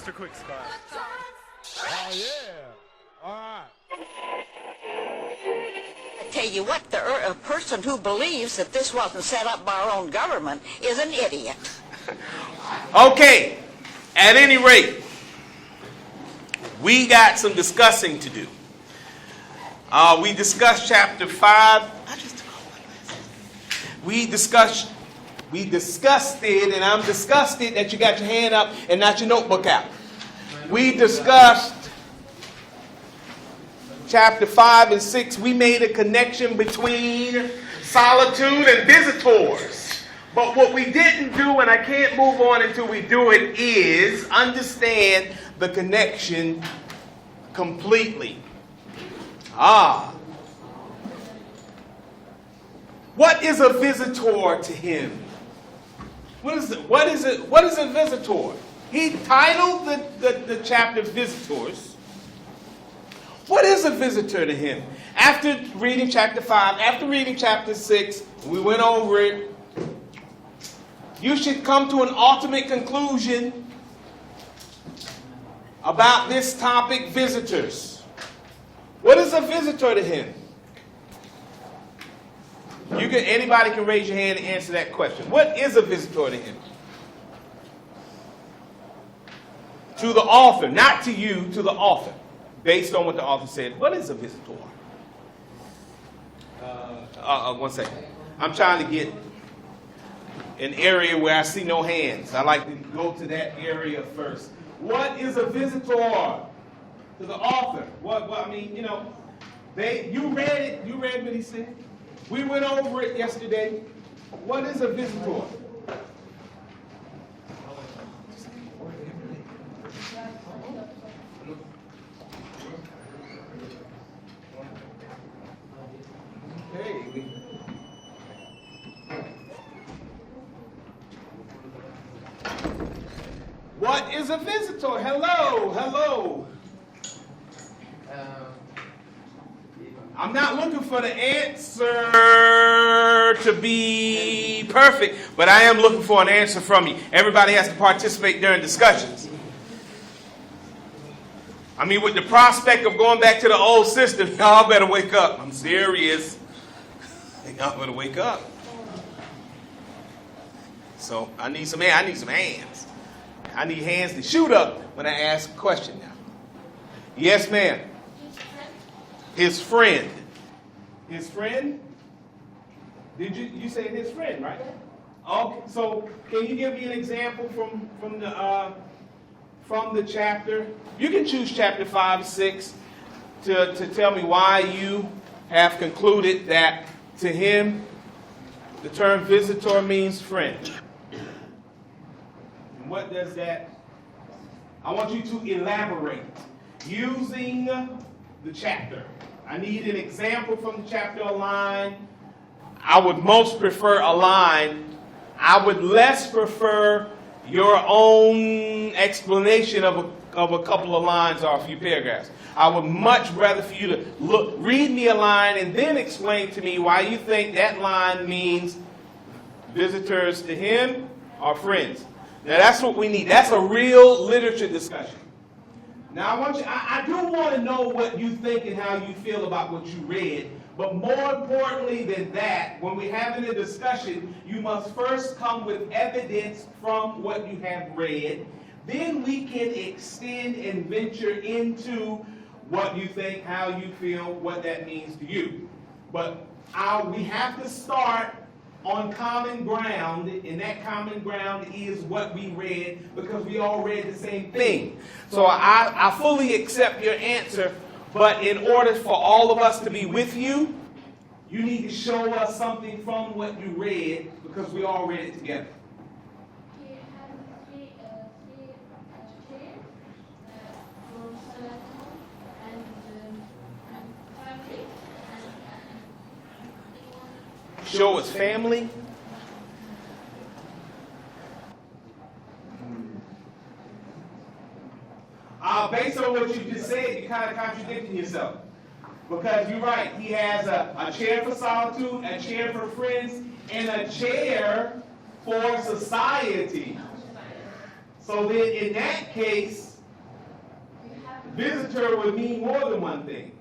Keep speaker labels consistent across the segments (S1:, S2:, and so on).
S1: extra quick spot.
S2: Oh, yeah. All right.
S3: I tell you what, a person who believes that this wasn't set up by our own government is an idiot.
S4: Okay, at any rate, we got some discussing to do. We discussed chapter 5. We discussed it, and I'm disgusted that you got your hand up and not your notebook out. We discussed chapter 5 and 6. We made a connection between solitude and visitors. But what we didn't do, and I can't move on until we do it, is understand the connection completely. What is a visitor to him? What is a visitor? He titled the chapter Visitors. What is a visitor to him? After reading chapter 5, after reading chapter 6, we went over it. You should come to an ultimate conclusion about this topic, visitors. What is a visitor to him? Anybody can raise your hand and answer that question. What is a visitor to him? To the author, not to you, to the author. Based on what the author said, what is a visitor? 1 second. I'm trying to get an area where I see no hands. I like to go to that area first. What is a visitor to the author? You read it. You read what he said. We went over it yesterday. What is a visitor? Okay. What is a visitor? Hello. I'm not looking for the answer to be perfect, but I am looking for an answer from you. Everybody has to participate during discussions. I mean, with the prospect of going back to the old system, y'all better wake up. I'm serious. Y'all better wake up. So I need some hands. I need hands to shoot up when I ask a question now. Yes, ma'am. His friend. His friend? Did you say his friend, right? Okay. So can you give me an example from the chapter? You can choose chapter 5, 6 to tell me why you have concluded that to him the term visitor means friend. And what does that? I want you to elaborate using the chapter. I need an example from the chapter, a line. I would most prefer a line. I would less prefer your own explanation of a couple of lines or a few paragraphs. I would much rather for you to read me a line and then explain to me why you think that line means visitors to him or friends. Now that's what we need. That's a real literature discussion. Now I do want to know what you think and how you feel about what you read, but more importantly than that, when we're having a discussion, you must first come with evidence from what you have read. Then we can extend and venture into what you think, how you feel, what that means to you. But we have to start on common ground, and that common ground is what we read, because we all read the same thing. So I fully accept your answer, but in order for all of us to be with you, you need to show us something from what you read, because we all read it together. Show us family. Based on what you just said, you're kind of contradicting yourself. Because you're right, he has a chair for solitude, a chair for friends, and a chair for society. So then in that case, visitor would mean more than one thing.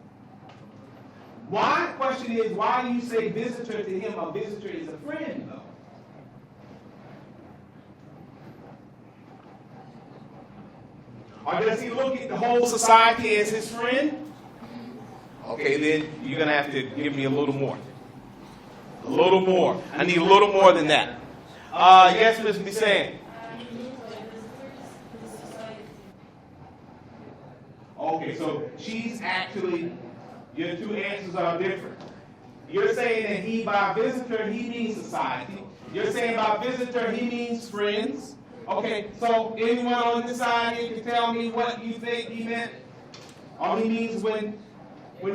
S4: Why? Question is, why do you say visitor to him? A visitor is a friend, though. Or does he look at the whole society as his friend? Okay, then you're going to have to give me a little more. A little more. I need a little more than that. Yes, Mr. Bisan. Okay, so she's actually, your two answers are different. You're saying that he, by visitor, he means society. You're saying by visitor, he means friends. Okay, so anyone on this side here can tell me what you think he meant? Or he means when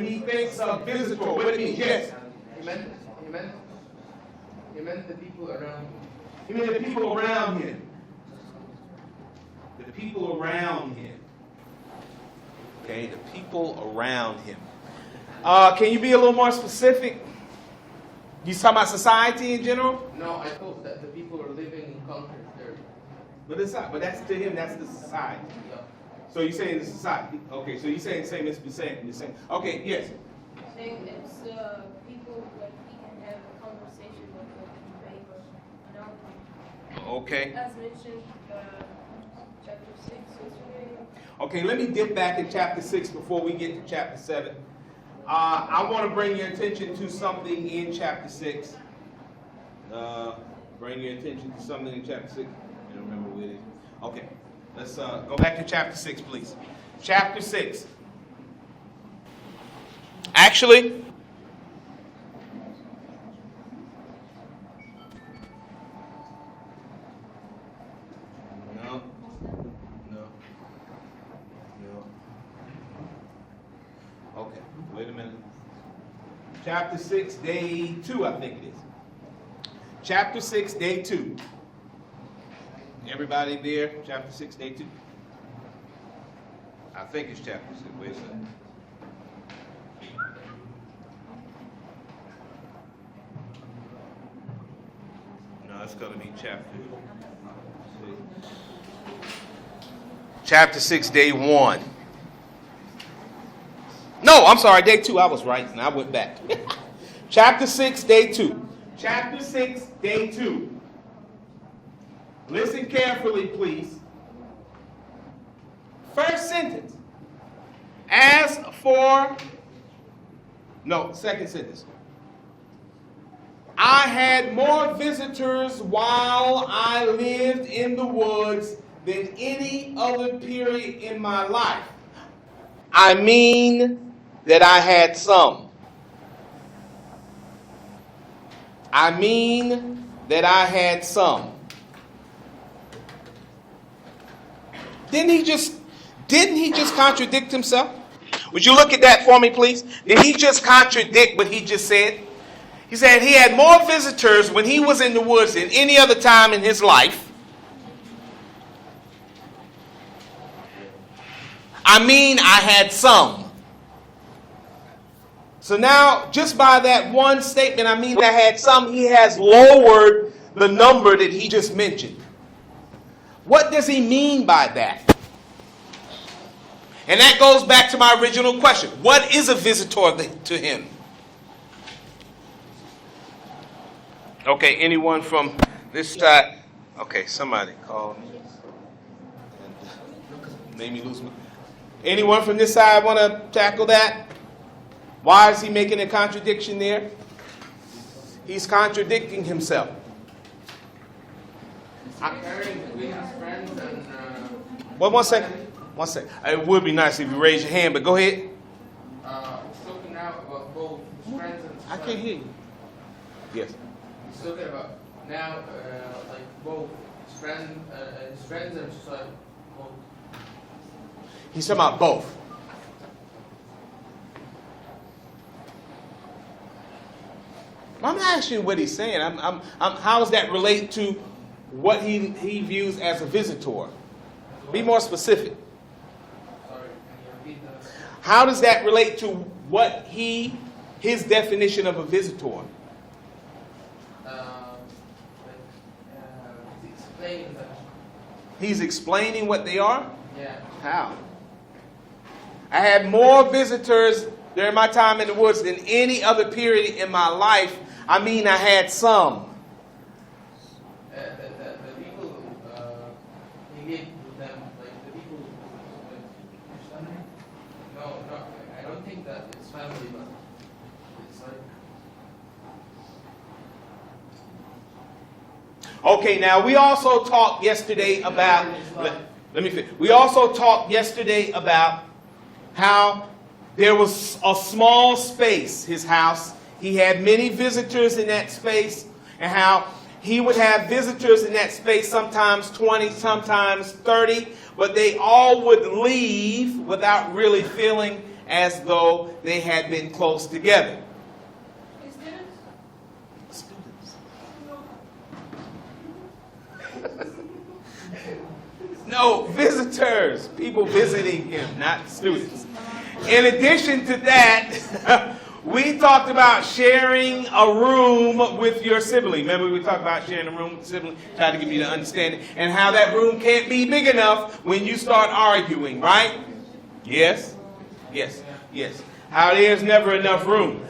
S4: he thinks of visitor, what it means? Yes.
S1: He meant the people around him.
S4: He meant the people around him. The people around him. Okay, the people around him. Can you be a little more specific? You talking about society in general?
S1: No, I thought that the people are living in countries there.
S4: But that's to him, that's the society.
S1: Yeah.
S4: So you're saying the society. Okay, so you're saying the same as you're saying. Okay, yes.
S5: Saying it's people like he can have a conversation with them in favor.
S4: Okay.
S5: As mentioned, chapter 6 yesterday.
S4: Okay, let me dip back in chapter 6 before we get to chapter 7. I want to bring your attention to something in chapter 6. Bring your attention to something in chapter 6. I don't remember where it is. Okay, let's go back to chapter 6, please. Chapter 6. Actually, no. Okay, wait a minute. Chapter 6, day 2, I think it is. Chapter 6, day 2. Everybody there? Chapter 6, day 2. I think it's chapter 6. Wait a second. No, it's going to be chapter 6. Chapter 6, day 1. No, I'm sorry, day 2. I was right, and I went back. Chapter 6, day 2. Chapter 6, day 2. Listen carefully, please. First sentence. Second sentence. I had more visitors while I lived in the woods than any other period in my life. I mean that I had some. I mean that I had some. Didn't he just contradict himself? Would you look at that for me, please? Did he just contradict what he just said? He said he had more visitors when he was in the woods than any other time in his life. I mean, I had some. So now, just by that one statement, I mean, I had some, he has lowered the number that he just mentioned. What does he mean by that? And that goes back to my original question. What is a visitor to him? Okay, anyone from this side? Okay, somebody called me and made me lose my... Anyone from this side want to tackle that? Why is he making a contradiction there? He's contradicting himself. Well, one second. It would be nice if you raise your hand, but go ahead.
S1: Talking now about both friends and society.
S4: I can't hear you. Yes.
S1: He's talking about now, like both his friends and society. Both.
S4: He's talking about both. I'm not asking you what he's saying. How does that relate to what he views as a visitor? Be more specific.
S1: Sorry, can you repeat that?
S4: How does that relate to what his definition of a visitor?
S1: He's explaining that.
S4: He's explaining what they are?
S1: Yeah.
S4: How? I had more visitors during my time in the woods than any other period in my life. I mean, I had some.
S1: The people engage with them, like the people. No, I don't think that it's family, but it's like.
S4: Okay, now we also talked yesterday about. Let me finish. We also talked yesterday about how there was a small space, his house. He had many visitors in that space, and how he would have visitors in that space, sometimes 20, sometimes 30, but they all would leave without really feeling as though they had been close together. No, visitors, people visiting him, not students. In addition to that, we talked about sharing a room with your sibling. Remember we talked about sharing a room with a sibling, try to give you the understanding, and how that room can't be big enough when you start arguing, right? Yes? Yes, yes. How there's never enough room.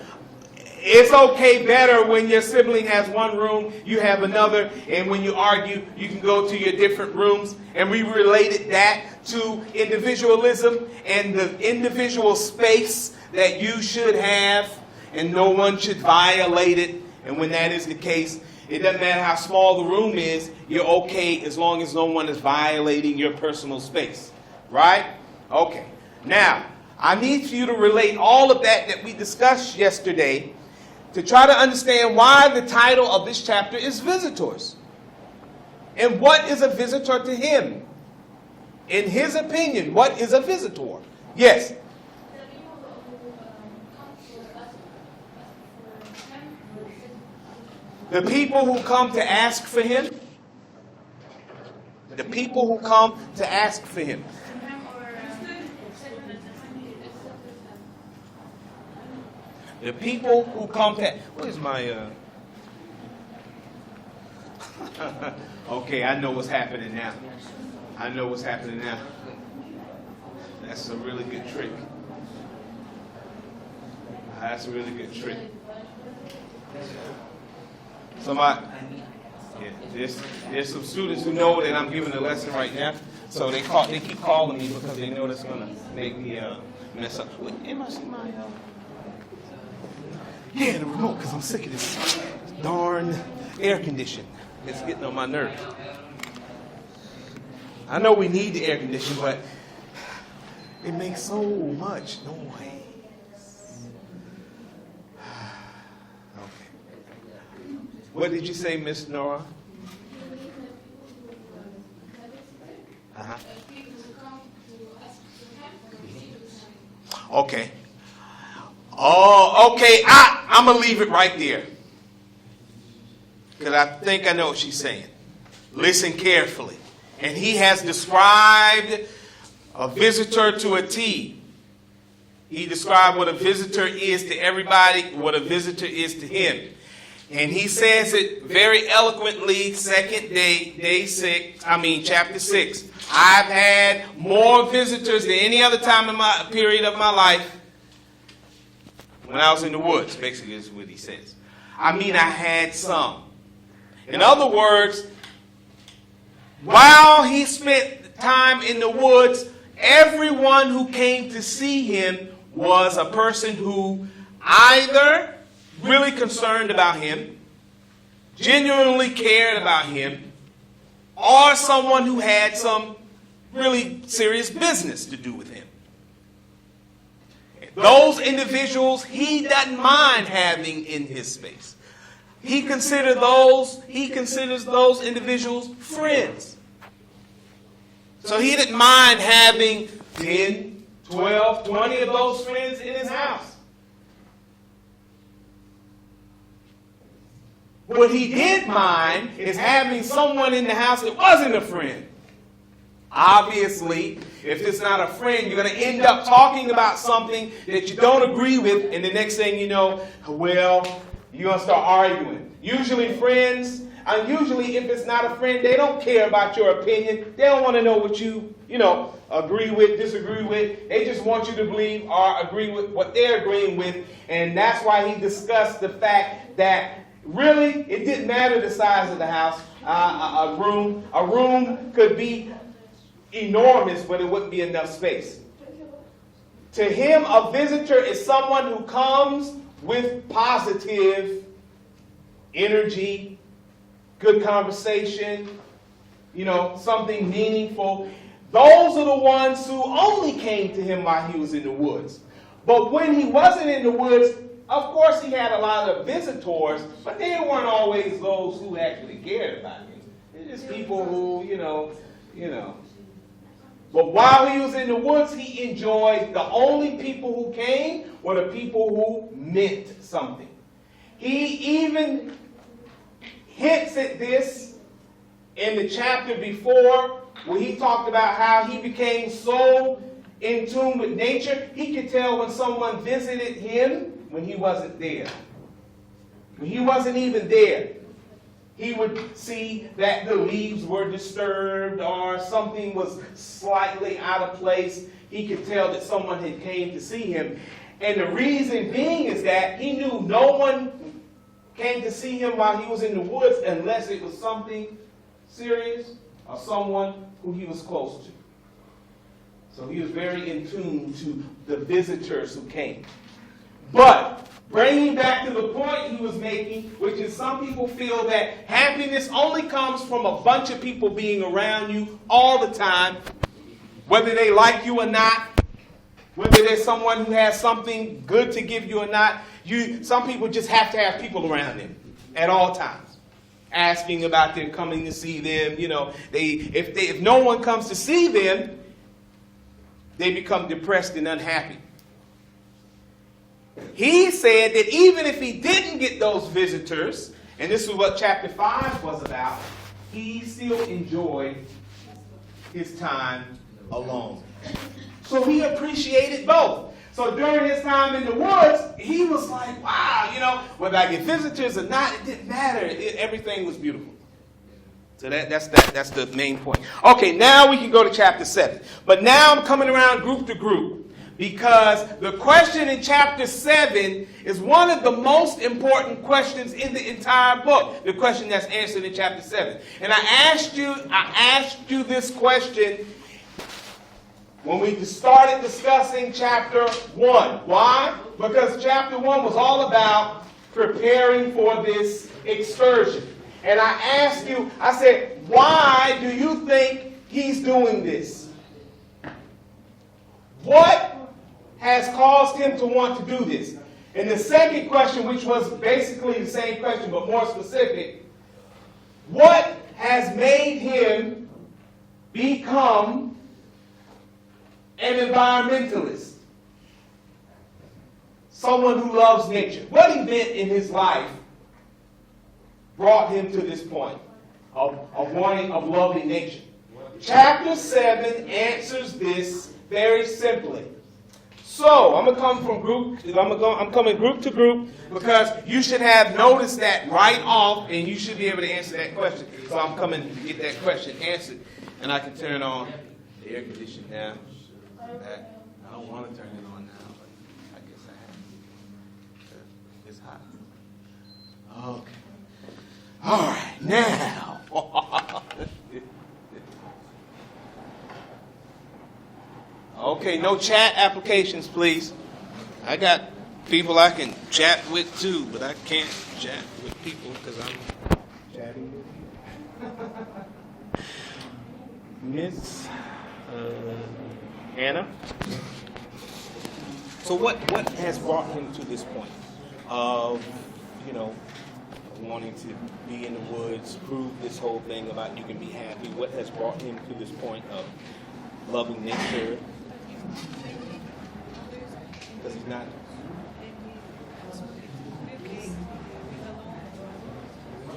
S4: It's okay better when your sibling has one room, you have another, and when you argue, you can go to your different rooms. And we related that to individualism and the individual space that you should have, and no one should violate it. And when that is the case, it doesn't matter how small the room is, you're okay as long as no one is violating your personal space. Right? Okay. Now, I need you to relate all of that we discussed yesterday to try to understand why the title of this chapter is Visitors. And what is a visitor to him? In his opinion, what is a visitor? Yes? The people who come to ask for him? The people who come to ask for him. The people who come to... Where's my... Okay, I know what's happening now. I know what's happening now. That's a really good trick. That's a really good trick. Somebody... Yeah, there's some students who know that I'm giving a lesson right now. So they keep calling me because they know that's going to make me mess up. Am I seeing my... Yeah, the remote, because I'm sick of this darn air condition. It's getting on my nerves. I know we need the air condition, but it makes so much noise. Okay. What did you say, Miss Nora? Uh-huh. Okay. Oh, okay. I'm going to leave it right there. Because I think I know what she's saying. Listen carefully. And he has described a visitor to a T. He described what a visitor is to everybody, what a visitor is to him. And he says it very eloquently, chapter 6. I've had more visitors than any other time in my period of my life when I was in the woods, basically is what he says. I mean, I had some. In other words, while he spent time in the woods, everyone who came to see him was a person who either really concerned about him, genuinely cared about him, or someone who had some really serious business to do with him. Those individuals he doesn't mind having in his space. He considers those individuals friends. So he didn't mind having 10, 12, 20 of those friends in his house. What he did mind is having someone in the house that wasn't a friend. Obviously, if it's not a friend, you're going to end up talking about something that you don't agree with, and the next thing you know, well, you're going to start arguing. Usually friends, And usually, if it's not a friend, they don't care about your opinion. They don't want to know what you agree with, disagree with. They just want you to believe or agree with what they're agreeing with. And that's why he discussed the fact that really it didn't matter the size of the house. A room could be enormous, but it wouldn't be enough space. To him, a visitor is someone who comes with positive energy, good conversation, something meaningful. Those are the ones who only came to him while he was in the woods. But when he wasn't in the woods, of course he had a lot of visitors, but they weren't always those who actually cared about him. They're just people who, But while he was in the woods, he enjoyed the only people who came were the people who meant something. He even hints at this in the chapter before, where he talked about how he became so in tune with nature, he could tell when someone visited him when he wasn't there. When he wasn't even there, he would see that the leaves were disturbed or something was slightly out of place. He could tell that someone had came to see him. And the reason being is that he knew no one came to see him while he was in the woods unless it was something serious or someone who he was close to. So he was very in tune to the visitors who came. But bringing back to the point he was making, which is some people feel that happiness only comes from a bunch of people being around you all the time, whether they like you or not, whether there's someone who has something good to give you or not. Some people just have to have people around them at all times, asking about them, coming to see them. If no one comes to see them, they become depressed and unhappy. He said that even if he didn't get those visitors, and this is what chapter 5 was about, he still enjoyed his time alone. So he appreciated both. So during his time in the woods, he was like, wow, whether I get visitors or not, it didn't matter. Everything was beautiful. So that's the main point. Okay, now we can go to chapter 7. But now I'm coming around group to group, because the question in chapter 7 is one of the most important questions in the entire book. The question that's answered in chapter 7. And I asked you this question when we started discussing chapter 1. Why? Because chapter 1 was all about preparing for this excursion. And I asked you, I said, why do you think he's doing this? What has caused him to want to do this? And the second question, which was basically the same question but more specific, what has made him become an environmentalist? Someone who loves nature. What event in his life brought him to this point of loving nature? Chapter 7 answers this very simply. So I'm coming group to group, because you should have noticed that right off, and you should be able to answer that question. So I'm coming to get that question answered, and I can turn on the air conditioner now. I don't want to turn it on now, but I guess I have. It's hot. Okay. All right, now. Okay, no chat applications, please. I got people I can chat with too, but I can't chat with people because I'm chatting with you. Miss Anna. So what has brought him to this point of, wanting to be in the woods, prove this whole thing about you can be happy? What has brought him to this point of loving nature? Because he's not.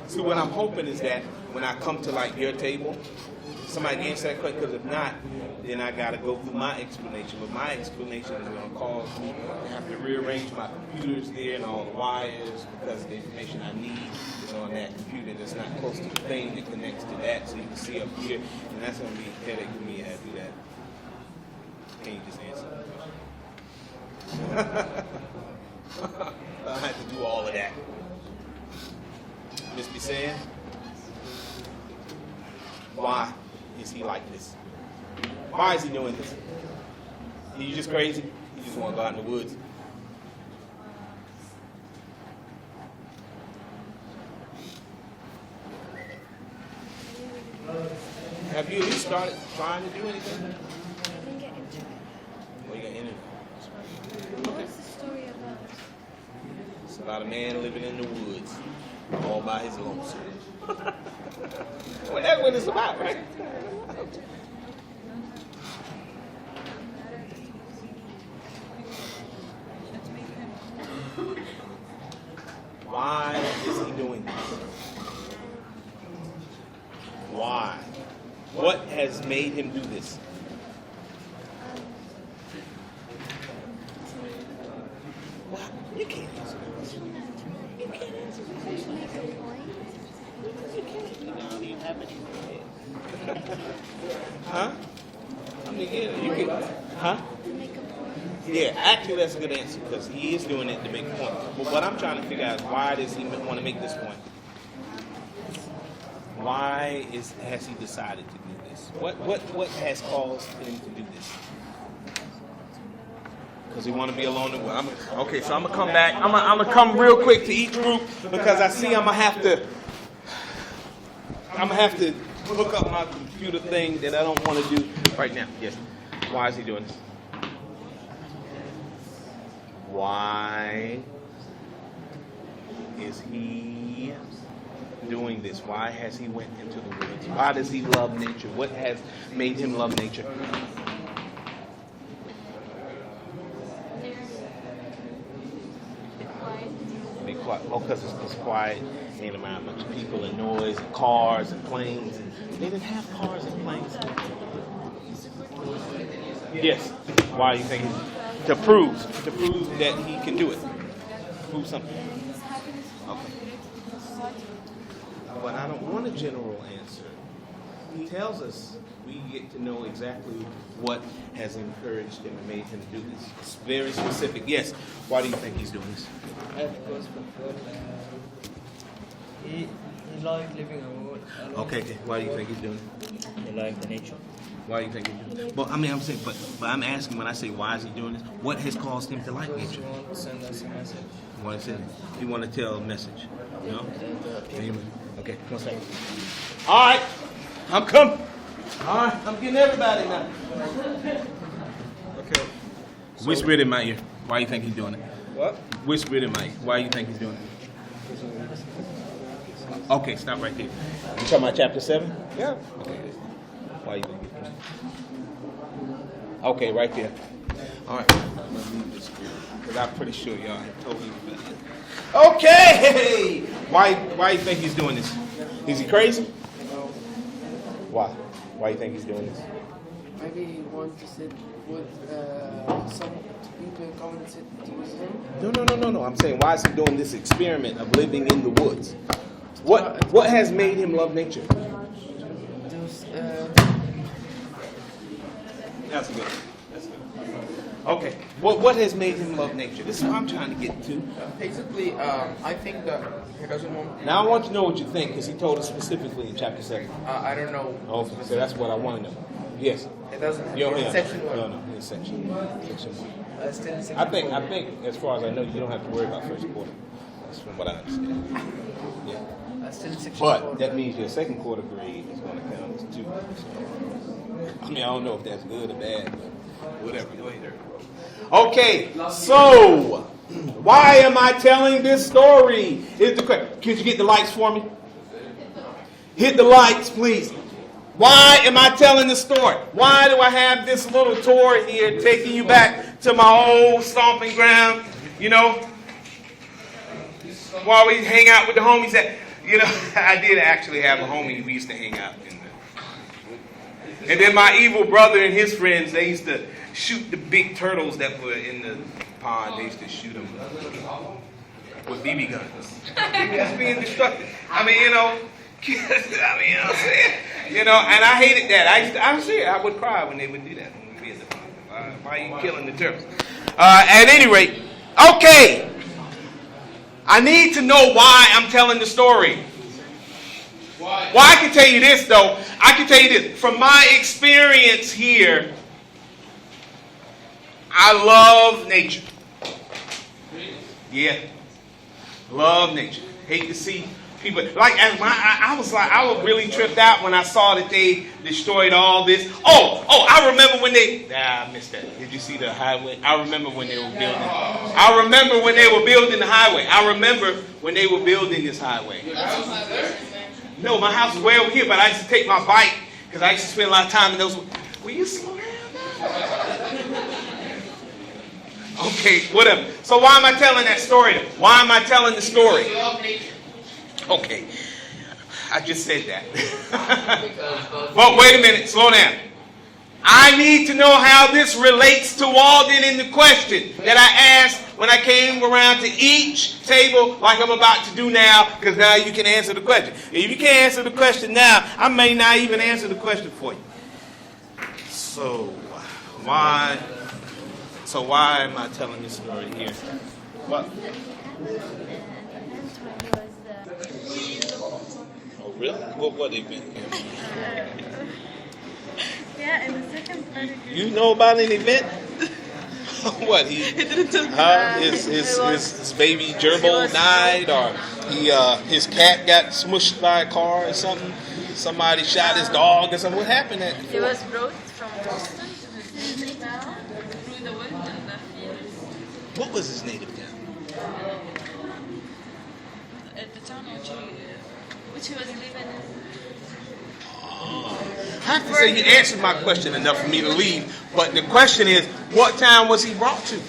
S4: See, what I'm hoping is that when I come to your table, somebody can answer that question, because if not, then I got to go through my explanation. But my explanation is going to cause me to have to rearrange my computers there and all the wires, because the information I need is is on that computer that's not close to the thing that connects to that, so you can see up here, and that's going to be a headache for me to have to do that. Can you just answer? I have to do all of that. Just be saying, why is he like this? Why is he doing this? Are you just crazy? You just want to go out in the woods? Have you at least started trying to do anything?
S6: I didn't get into it.
S4: Well, you got into it.
S6: What's the story about?
S4: It's about a man living in the woods, all by his lonesome. Well, that's what it's about, right? Why is he doing this? Why? What has made him do this? You can't answer that question. You can't answer that question.
S6: Make a point.
S4: You can't. You don't even have any. Huh? I mean, yeah, you can. Huh?
S6: To make a point.
S4: Yeah, actually, that's a good answer because he is doing it to make a point. But what I'm trying to figure out is why does he want to make this point? Why has he decided to do this? What has caused him to do this? Because he want to be alone. Okay, so I'm gonna come back. I'm gonna come real quick to each group because I see I'm gonna have to hook up my computer thing that I don't want to do right now. Yes. Why is he doing this? Why is he doing this? Why has he went into the woods? Why does he love nature? What has made him love nature? Be quiet. Oh, because it's quiet. Ain't around a bunch of people and noise and cars and planes. And they didn't have cars and planes. Yes. Why are you thinking? To prove that he can do it. Prove something. Okay. But I don't want a general answer. He tells us we get to know exactly what has encouraged him and made him do this. It's very specific. Yes. Why do you think he's doing this?
S7: Because before he liked living alone.
S4: Okay. Why do you think he's doing it?
S7: He liked the nature.
S4: Why do you think he's doing it? Well, I mean, I'm saying, but I'm asking when I say why is he doing this? What has caused him to like
S7: Because
S4: nature?
S7: he wants to send us a message.
S4: What I said. You want to tell a message. You know? Amen. Okay. One second. All right. I'm coming. All right. I'm getting everybody now.
S7: Okay.
S4: Whisper it in my ear. Why do you think he's doing it?
S7: What?
S4: Whisper it in my ear. Why do you think he's doing it? Okay, stop right there. You talking about chapter 7?
S7: Yeah.
S4: Okay. Why do you think he's doing it? Okay, right there. All right. I'm going to leave this because I'm pretty sure y'all have told me about it. Okay! Why do you think he's doing this? Is he crazy?
S7: No.
S4: Why? Why do you think he's doing this?
S8: Maybe he wants to sit with some people come and sit with him.
S4: No. I'm saying, why is he doing this experiment of living in the woods? What has made him love nature?
S8: Those,
S4: That's good. Okay. What has made him love nature? This is what I'm trying to get to.
S8: basically, I think that he doesn't want.
S4: Now I want you to know what you think because he told us specifically in chapter 7.
S8: I don't know.
S4: Okay, so that's what I want to know. Yes.
S8: It doesn't.
S4: You don't hear?
S8: Section 1.
S4: No, it's section 1. Section 1.
S8: Still in section
S4: I
S8: 4.
S4: think, as far as I know, you don't have to worry about first quarter. That's from what I understand. Yeah.
S8: Still in section 4.
S4: But that means your second quarter grade is going to count as 2. So, I mean, I don't know if that's good or bad, but whatever. Go ahead. Okay, so why am I telling this story? Here's the question. Could you get the lights for me? Hit the lights, please. Why am I telling the story? Why do I have this little tour here taking you back to my old stomping ground? You know, while we hang out with the homies. I did actually have a homie we used to hang out in. And then my evil brother and his friends, they used to shoot the big turtles that were in the pond. They used to shoot them.
S9: with BB guns. That's being destructive. I mean, you know, I mean, you know what I'm saying? You know, and I hated that. I'm serious. I would cry when they would do that. When we'd be in the why are you killing the turtles? At any rate, okay. I need to know why I'm telling the story. Why? Well, I can tell you this, though. I can tell you this. From my experience here, I love nature. Yeah. Love nature. Hate to see people. Like, I was really tripped out when I saw that they destroyed all this. Oh, I remember when I missed that. Did you see the highway? I remember when they were building. I remember when they were building the highway. I remember when they were building this highway. No, my house is way over here, but I used to take my bike because I used to spend a lot of time in those. Will you slow down? Okay, whatever. So why am I telling that story? Why am I telling the story? Okay, I just said that. But wait a minute, slow down. I need to know how this relates to Walden in the question that I asked when I came around to each table like I'm about to do now, because now you can answer the question. If you can't answer the question now, I may not even answer the question for you. So why am I telling this story here? What? Oh, really? What event?
S6: Yeah, in the second part of
S9: You know about an event? What? His baby gerbil died, or his cat got smushed by a car or something. Somebody shot his dog or something. What happened?
S6: He was brought from Boston to his native town through the wood and the fields.
S9: What was his native town?
S6: At the town which he was living in.
S9: I have to say you answered my question enough for me to leave, but the question is, what town was he brought to?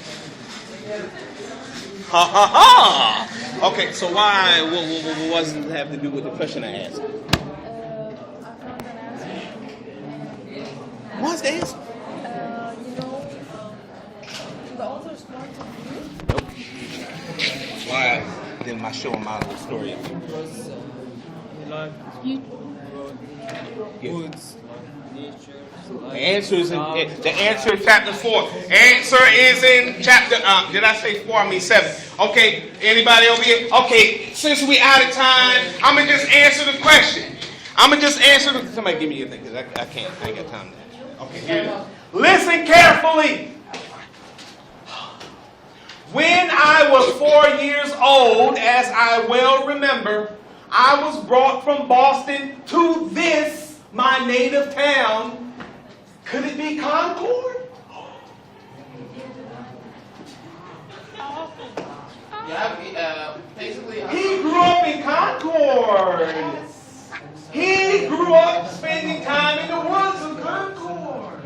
S9: Ha ha ha! Okay, so why? What does it have to do with the question I asked?
S6: I found an answer.
S9: What's the answer?
S6: The author's point of view.
S9: Nope. Why? Then my show my little story.
S7: Because he liked woods, nature.
S9: The answer is in chapter 4. Answer is in chapter. Did I say 4? I mean 7. Okay. Anybody over here? Okay. Since we out of time, I'm gonna just answer the question. Somebody give me your thing, because I can't. I ain't got time to. Okay. Here it is. Listen carefully. When I was 4 years old, as I well remember, I was brought from Boston to this, my native town. Could it be Concord?
S1: Yeah, basically.
S9: He grew up in Concord. He grew up spending time in the woods of Concord.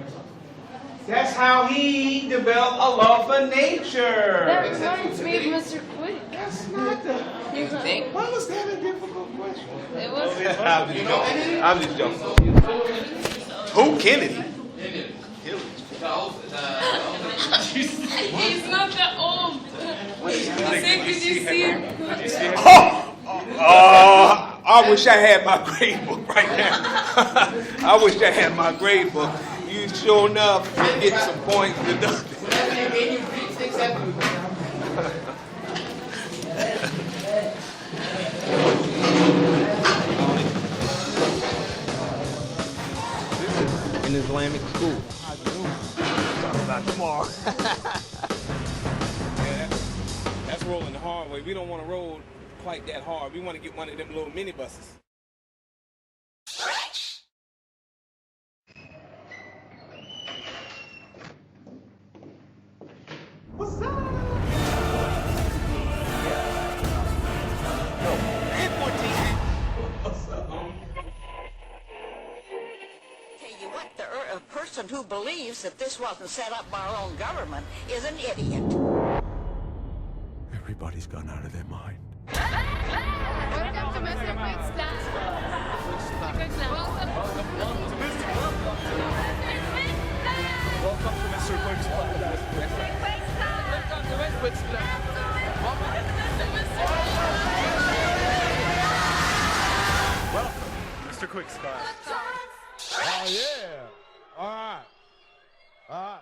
S9: That's how he developed a love for nature.
S5: That reminds me of Mr. Quick.
S9: That's not the...
S5: You think?
S9: Why was that a difficult question?
S5: It was.
S9: I'm just joking. Who? Kennedy?
S5: He's not that old. Say, could you see him?
S9: I wish I had my grade book right now. I wish I had my grade book. You sure enough get some points deducted. In Islamic school. Talk about tomorrow. Yeah, that's rolling the hard way. We don't want to roll quite that hard. We want to get one of them little minibuses. What's up?
S3: Tell you what, a person who believes that this wasn't set up by our own government is an idiot.
S2: Everybody's gone out of their mind.
S5: Welcome to Mr. Quick's class.
S2: Welcome to Mr. Quick's podcast.
S5: Welcome to Mr. Quick's class.
S2: quick start. Oh yeah. All right. All right.